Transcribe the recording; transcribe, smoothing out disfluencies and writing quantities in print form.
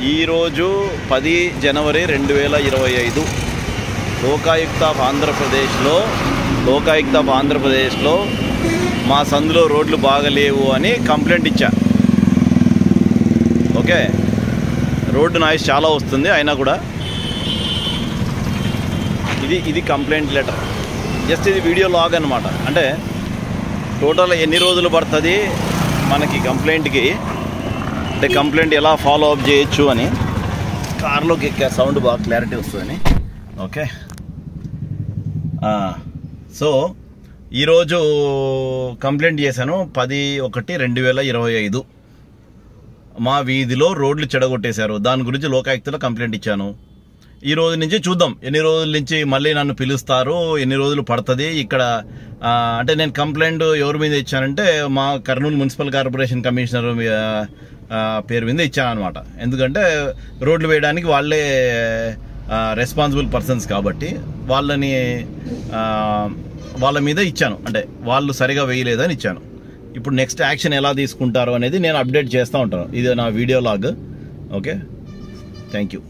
ఈరోజు 10 జనవరి 2025 లోకాయుక్త ఆఫ్ ఆంధ్రప్రదేశ్లో మా సందులో రోడ్లు బాగలేవు అని కంప్లైంట్ ఇచ్చా. ఓకే, రోడ్డు నాయిస్ చాలా వస్తుంది అయినా కూడా ఇది కంప్లైంట్ లెటర్. జస్ట్ ఇది వీడియో లాగ్ అనమాట. అంటే టోటల్ ఎన్ని రోజులు పడుతుంది మనకి కంప్లైంట్కి, అంటే కంప్లైంట్ ఎలా ఫాలో అప్ చేయొచ్చు అని. కార్లోకి ఎక్కే సౌండ్ బాగా క్లారిటీ వస్తుందని. ఓకే, సో ఈరోజు కంప్లైంట్ చేశాను 10/1/2025. మా వీధిలో రోడ్లు చెడగొట్టేశారు, దాని గురించి లోకాయుక్తలో కంప్లైంట్ ఇచ్చాను. ఈ రోజు నుంచి చూద్దాం ఎన్ని రోజుల నుంచి మళ్ళీ నన్ను పిలుస్తారు, ఎన్ని రోజులు పడుతుంది ఇక్కడ. అంటే నేను కంప్లైంట్ ఎవరి మీద ఇచ్చానంటే మా కర్నూలు మున్సిపల్ కార్పొరేషన్ కమిషనర్ పేరు మీద ఇచ్చాను అనమాట. ఎందుకంటే రోడ్లు వేయడానికి వాళ్ళే రెస్పాన్సిబుల్ పర్సన్స్ కాబట్టి వాళ్ళ మీద ఇచ్చాను. అంటే వాళ్ళు సరిగా వేయలేదని ఇచ్చాను. ఇప్పుడు నెక్స్ట్ యాక్షన్ ఎలా తీసుకుంటారో అనేది నేను అప్డేట్ చేస్తూ ఉంటాను. ఇది నా video log. Okay, thank you.